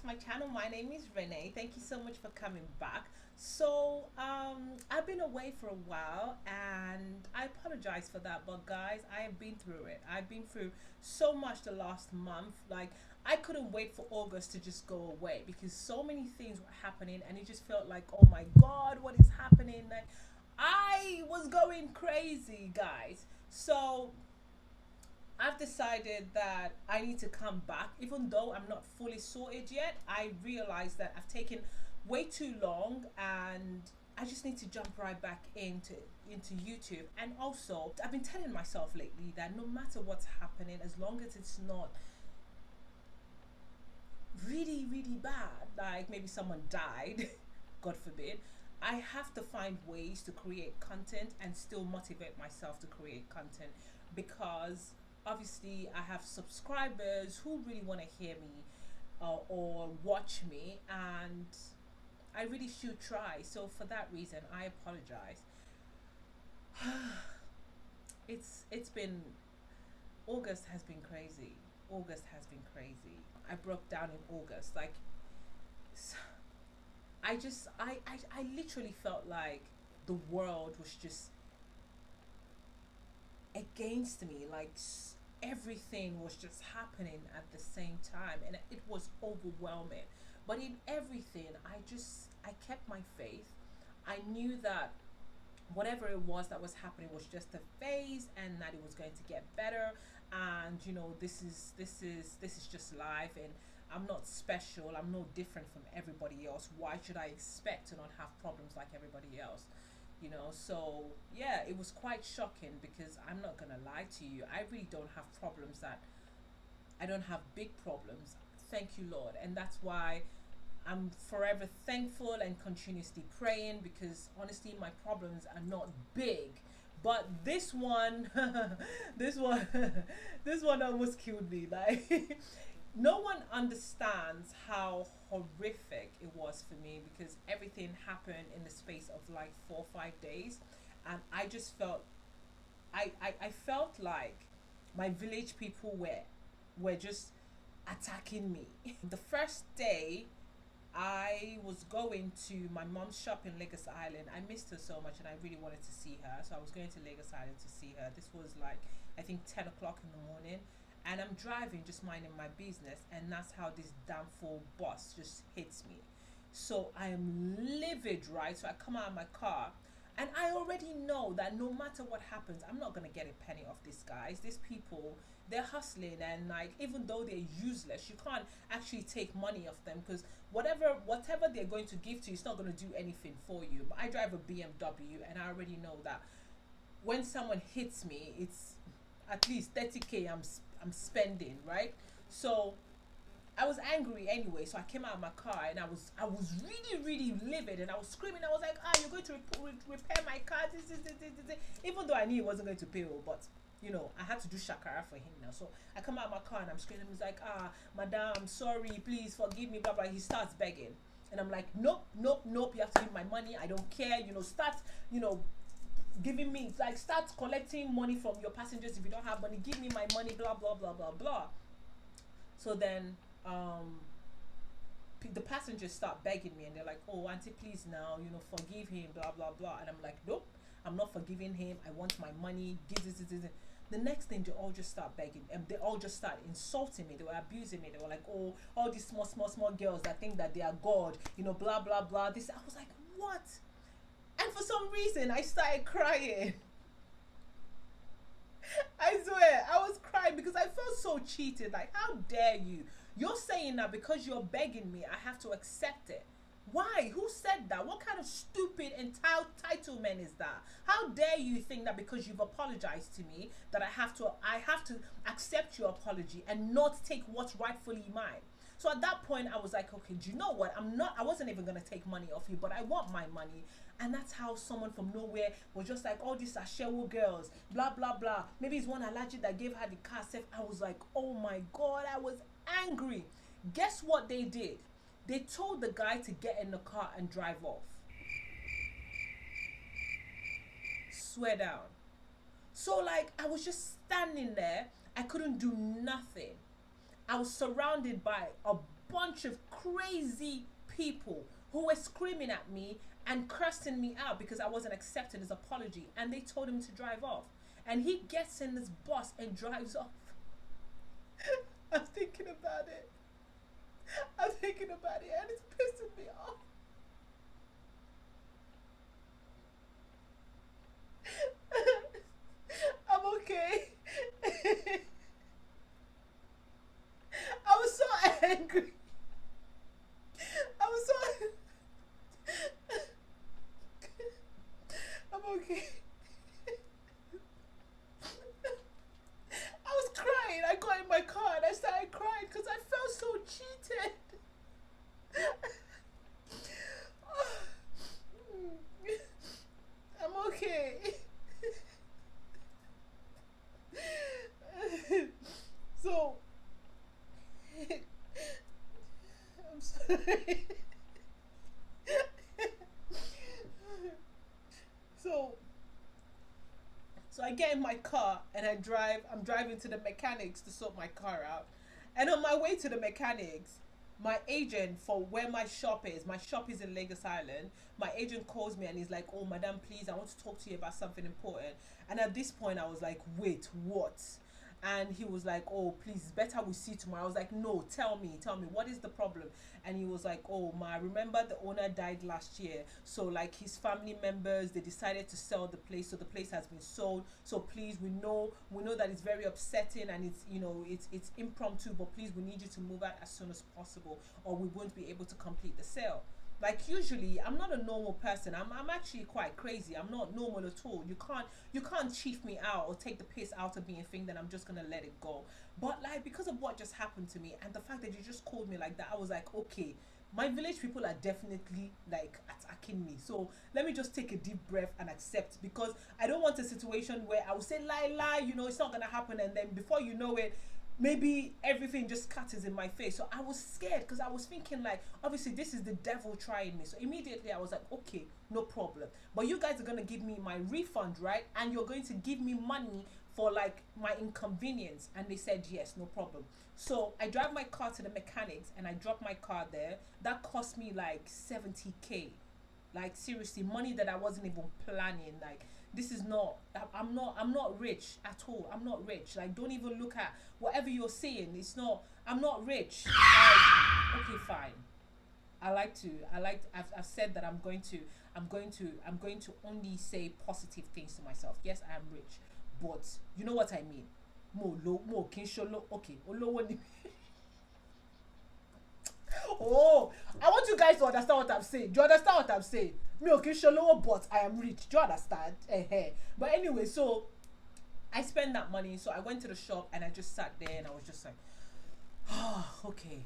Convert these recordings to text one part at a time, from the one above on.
to my channel. My name is Renee. Thank you so much for coming back. I've been away for a while and I apologize for that, but guys, I have been through it. I've been through so much the last month. Like, I couldn't wait for August to just go away because so many things were happening and it just felt like, oh my God, what is happening? Like, I was going crazy, guys. I've decided that I need to come back, even though I'm not fully sorted yet. I realize that I've taken way too long, and I just need to jump right back into YouTube. And also, I've been telling myself lately that no matter what's happening, as long as it's not really, really bad, like maybe someone died, God forbid, I have to find ways to create content and still motivate myself to create content because obviously I have subscribers who really want to hear me or watch me, and I really should try. So for that reason, I apologize. It's been August has been crazy. August has been crazy. I broke down in August. Like, I literally felt like the world was just against me. Like, everything was just happening at the same time, and it was overwhelming. But in everything, I kept my faith. I knew that whatever it was that was happening was just a phase and that it was going to get better, and this is just life, and I'm not special, I'm no different from everybody else. Why should I expect to not have problems like everybody else? So yeah, it was quite shocking because I'm not gonna lie to you, I really don't have problems that I don't have big problems, thank you Lord. And that's why I'm forever thankful and continuously praying, because honestly my problems are not big. But this one, this one, this one almost killed me. Like, no one understands how horrific it was for me because everything happened in the space of like 4 or 5 days, and I just felt, I felt like my village people were just attacking me. The first day I was going to my mom's shop in Lagos Island. I missed her so much and I really wanted to see her. So I was going to Lagos Island to see her. This was like, I think 10 o'clock in the morning. And I'm driving, just minding my business. And that's how this damn full bus just hits me. So I am livid, right? So I come out of my car. And I already know that no matter what happens, I'm not going to get a penny off these guys. These people, they're hustling, and like, even though they're useless, you can't actually take money off them because whatever they're going to give to you, it's not going to do anything for you. But I drive a BMW, and I already know that when someone hits me, it's at least 30K I'm spending, right? So I was angry anyway, so I came out of my car and I was really, really livid, and I was screaming. I was like, you're going to repair my car, this. Even though I knew he wasn't going to pay, but I had to do shakara for him now. So I come out of my car and I'm screaming. He's like, madam, I'm sorry, please forgive me, blah blah. He starts begging, and I'm like, nope, nope, nope. You have to give my money. I don't care. Start, giving me, like, start collecting money from your passengers. If you don't have money, give me my money. Blah blah blah blah blah. So then the passengers start begging me, and they're like, oh auntie, please now, forgive him, blah blah blah. And I'm like, nope, I'm not forgiving him. I want my money. Give this. The next thing, they all just start begging, and they all just start insulting me. They were abusing me. They were like, oh, all these small girls that think that they are God, blah blah blah. This, I was like, what? And for some reason I started crying. I swear, I was crying because I felt so cheated. Like, how dare you? You're saying that because you're begging me, I have to accept it. Why? Who said that? What kind of stupid entitlement is that? How dare you think that because you've apologized to me that I have to accept your apology and not take what's rightfully mine? So at that point, I was like, okay, do you know what? I wasn't even gonna take money off you, but I want my money. And that's how someone from nowhere was just like, all these Ashewo girls, blah blah blah. Maybe it's one allergy that gave her the car safe. I was like, oh my God, I was angry. Guess what they did? They told the guy to get in the car and drive off. Swear down. So like, I was just standing there. I couldn't do nothing. I was surrounded by a bunch of crazy people who were screaming at me and cursing me out because I wasn't accepting his apology, and they told him to drive off. And he gets in this bus and drives off. I'm thinking about it. I'm thinking about it, and it's pissing me off. I'm okay. I was so angry. I was so. I'm okay. I was crying. I got in my car and I started crying because I felt so cheated. I'm okay. So, I'm sorry. So, so I get in my car and I drive. I'm driving to the mechanics to sort my car out. And on my way to the mechanics, my agent for where my shop is in Lagos Island. My agent calls me and he's like, "Oh, madam, please, I want to talk to you about something important." And at this point, I was like, "Wait, what?" And he was like, "Oh, please, it's better we see tomorrow." I was like, "No, tell me, what is the problem?" And he was like, "Oh, ma, remember the owner died last year, so like his family members, they decided to sell the place, so the place has been sold. So please, we know that it's very upsetting and it's, it's impromptu, but please, we need you to move out as soon as possible, or we won't be able to complete the sale." Like, usually I'm not a normal person. I'm actually quite crazy. I'm not normal at all. You can't chief me out or take the piss out of me and think that I'm just gonna let it go. But like, because of what just happened to me and the fact that you just called me like that, I was like, okay, my village people are definitely like attacking me. So let me just take a deep breath and accept, because I don't want a situation where I will say lie, it's not gonna happen, and then before you know it, maybe everything just scatters in my face. So I was scared because I was thinking, like, obviously this is the devil trying me. So immediately I was like, okay, no problem, but you guys are going to give me my refund, right? And you're going to give me money for like my inconvenience. And they said yes, no problem. So I drive my car to the mechanics and I drop my car there. That cost me like 70k. Like, seriously, money that I wasn't even planning. Like, this is not, I'm not rich at all. I'm not rich. Like, don't even look at whatever you're saying. It's not, I'm not rich. Like, okay, fine. I've said that I'm going to only say positive things to myself. Yes, I am rich, but you know what I mean. Mo kinsholo, okay, olowo ni. Oh, I want you guys to understand what I'm saying. Do you understand what I'm saying? Me, okay, shallow, but I am rich. Do you understand? But anyway, so I spent that money. So I went to the shop and I just sat there and I was just like, oh, okay.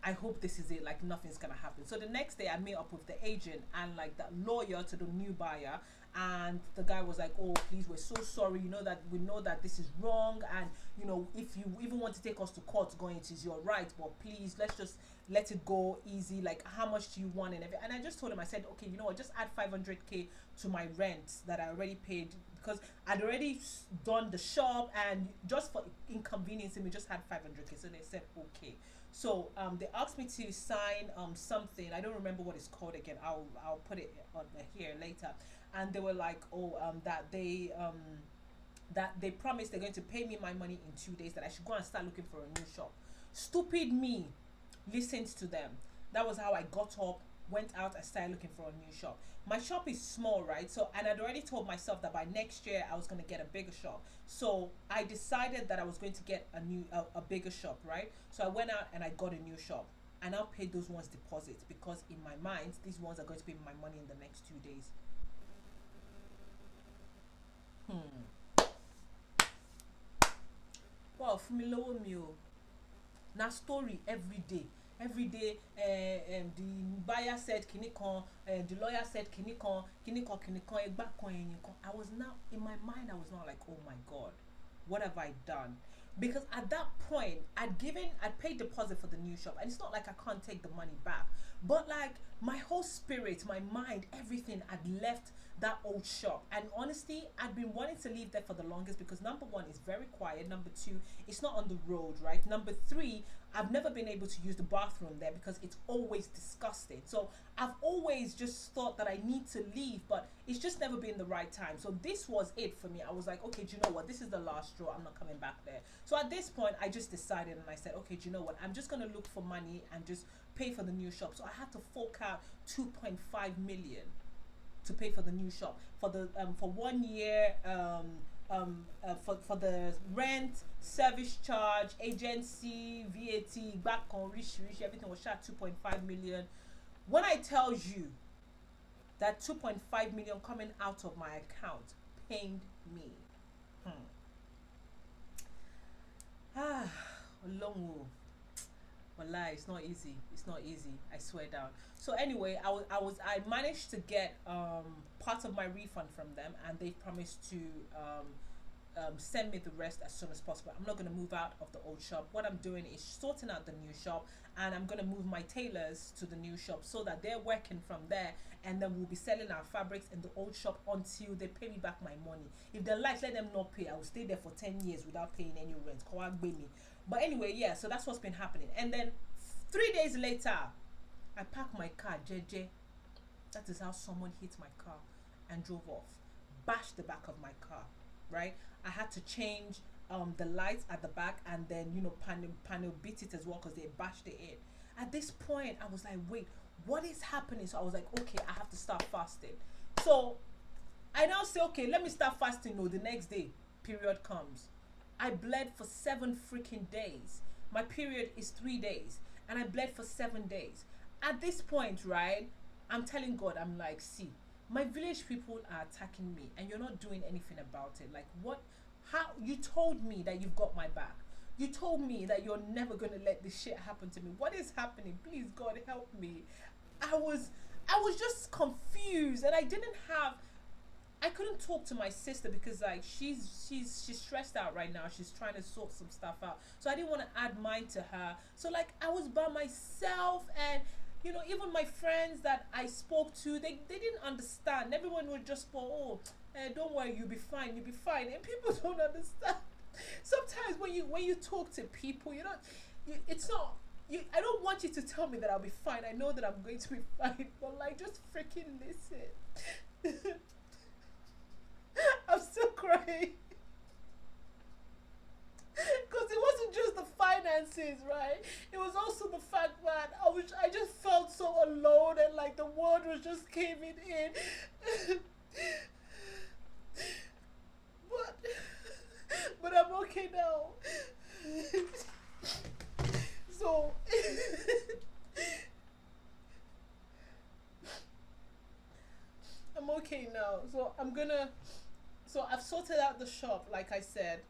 I hope this is it. Like, nothing's gonna happen. So the next day, I met up with the agent and like the lawyer to the new buyer, and the guy was like, "Oh, please, we're so sorry. We know that this is wrong, and if you even want to take us to court, going, it is your right. But please, let's just let it go easy. Like, how much do you want and everything?" And I just told him, I said, "Okay, you know what? Just add 500k to my rent that I already paid, because I'd already done the shop, and just for inconveniencing me, just had 500k." So they said, "Okay." So they asked me to sign something. I don't remember what it's called again. I'll put it on here later. And they were like, "Oh, that they promised they're going to pay me my money in 2 days. That I should go and start looking for a new shop." Stupid me listened to them. That was how I got up, went out, and started looking for a new shop. My shop is small, right? So, and I'd already told myself that by next year I was going to get a bigger shop. So I decided that I was going to get a bigger shop, right? So I went out and I got a new shop. I now paid those ones deposits, because in my mind these ones are going to pay my money in the next 2 days. Well, for me, lower meal. Now story every day. Every day, the buyer said kinikon, the lawyer said kinikon, egba kon, enikon. I was now, in my mind, I was now like, oh my god, what have I done? Because at that point, I'd paid deposit for the new shop, and it's not like I can't take the money back. But like my whole spirit, my mind, everything had left that old shop. And honestly, I'd been wanting to leave there for the longest because number one, it's very quiet. Number two, it's not on the road, right? Number three, I've never been able to use the bathroom there because it's always disgusting. So I've always just thought that I need to leave, but it's just never been the right time. So this was it for me. I was like, okay, do you know what? This is the last straw. I'm not coming back there. So at this point, I just decided and I said, okay, do you know what? I'm just going to look for money and just pay for the new shop. So I had to fork out 2.5 million to pay for the new shop for the for 1 year, for the rent, service charge, agency, VAT, back on rich, everything was shot 2.5 million. When I tell you that 2.5 million coming out of my account pained me. Ah, long. Wallahi, it's not easy. It's not easy. I swear down. So anyway, I managed to get part of my refund from them, and they promised to send me the rest as soon as possible. I'm not gonna move out of the old shop. What I'm doing is sorting out the new shop, and I'm gonna move my tailors to the new shop so that they're working from there, and then we'll be selling our fabrics in the old shop until they pay me back my money. If they like, let them not pay. I will stay there for 10 years without paying any rent. But anyway, yeah, so that's what's been happening. And then 3 days later, I parked my car, JJ. That is how someone hit my car and drove off. Bashed the back of my car, right? I had to change the lights at the back, and then, you know, panel beat it as well because they bashed it in. At this point, I was like, wait, what is happening? So I was like, okay, I have to start fasting. So I now say, okay, let me start fasting. No, the next day, period comes. I bled for 7 freaking days. My period is 3 days, and I bled for 7 days. At this point, right, I'm telling God, I'm like, see, my village people are attacking me, and you're not doing anything about it. Like, what? How? You told me that you've got my back. You told me that you're never gonna let this shit happen to me. What is happening? Please, God, help me. I was just confused, and I couldn't talk to my sister because like she's stressed out right now. She's trying to sort some stuff out. So I didn't want to add mine to her. So like I was by myself, and you know, even my friends that I spoke to, they didn't understand. Everyone was just don't worry, you'll be fine, and people don't understand. Sometimes when you talk to people, it's not you. I don't want you to tell me that I'll be fine. I know that I'm going to be fine, but like just freaking listen. I'm still crying because it wasn't just the finances, right? It was also the fact that I just felt so alone, and like the world was just caving in. but I'm okay now. So I'm okay now. So I've sorted out the shop, like I said.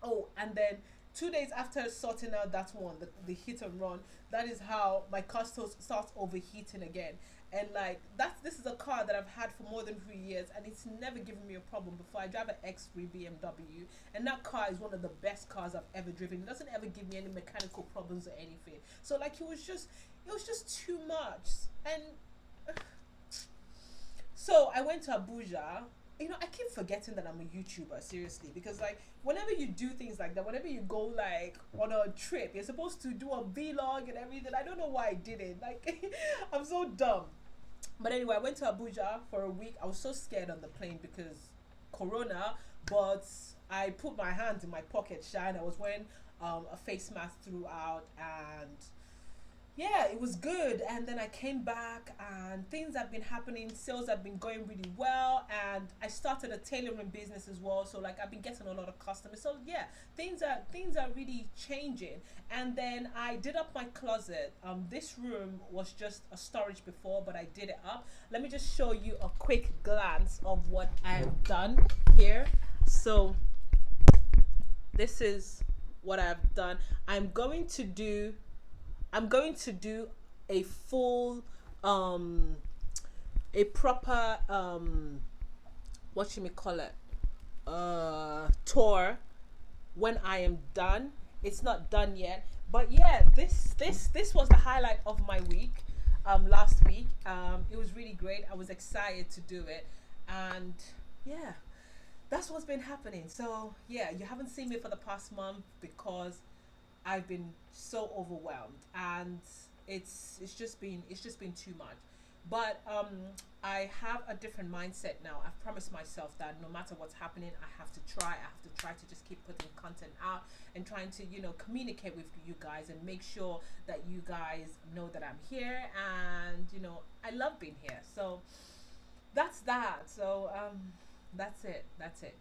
Oh, and then 2 days after sorting out that one, the hit and run, that is how my car starts overheating again. And like this is a car that I've had for more than 3 years, and it's never given me a problem before. I drive an X3 BMW, and that car is one of the best cars I've ever driven. It doesn't ever give me any mechanical problems or anything. So like it was just too much. And so I went to Abuja. You know, I keep forgetting that I'm a YouTuber, seriously, because like whenever you do things like that, whenever you go like on a trip, you're supposed to do a vlog and everything. I don't know why I didn't. Like I'm so dumb. But anyway, I went to Abuja for a week. I was so scared on the plane because Corona, but I put my hands in my pocket, and I was wearing a face mask throughout, and yeah, it was good. And then I came back, and things have been happening. Sales have been going really well, and I started a tailoring business as well. So like I've been getting a lot of customers. So yeah, things are really changing. And then I did up my closet. This room was just a storage before, but I did it up. Let me just show you a quick glance of what I've done here. So this is what I've done. I'm going to do a full a proper what you may call it tour when I am done. It's not done yet, but yeah, this was the highlight of my week. last week. It was really great. I was excited to do it, and yeah, that's what's been happening. So yeah, you haven't seen me for the past month because I've been so overwhelmed, and it's just been too much. But I have a different mindset now. I've promised myself that no matter what's happening, I have to try. I have to try to just keep putting content out and trying to communicate with you guys and make sure that you guys know that I'm here, and I love being here. So that's that. So that's it,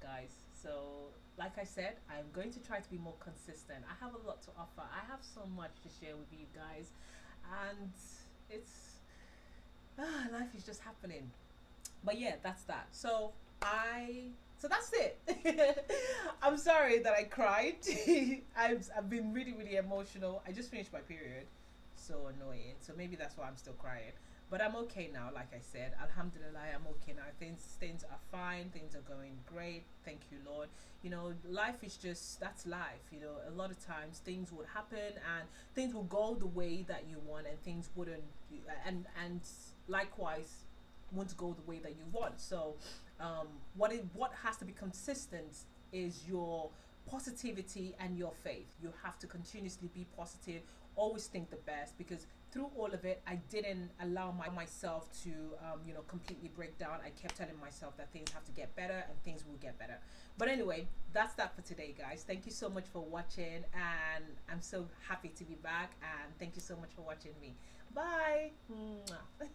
guys. So like I said, I'm going to try to be more consistent. I have a lot to offer. I have so much to share with you guys, and it's life is just happening. But yeah, that's that. So that's it. I'm sorry that I cried. I've been really really emotional. I just finished my period. So annoying. So maybe that's why I'm still crying. But I'm okay now, like I said. Alhamdulillah, I'm okay now. Things are fine. Things are going great. Thank you, Lord. Life is just, that's life. A lot of times things would happen and things will go the way that you want, and things wouldn't, and likewise won't go the way that you want. So what has to be consistent is your positivity and your faith. You have to continuously be positive, always think the best, because through all of it, I didn't allow myself to completely break down. I kept telling myself that things have to get better and things will get better. But anyway, that's that for today, guys. Thank you so much for watching, and I'm so happy to be back, and thank you so much for watching me. Bye. Mwah.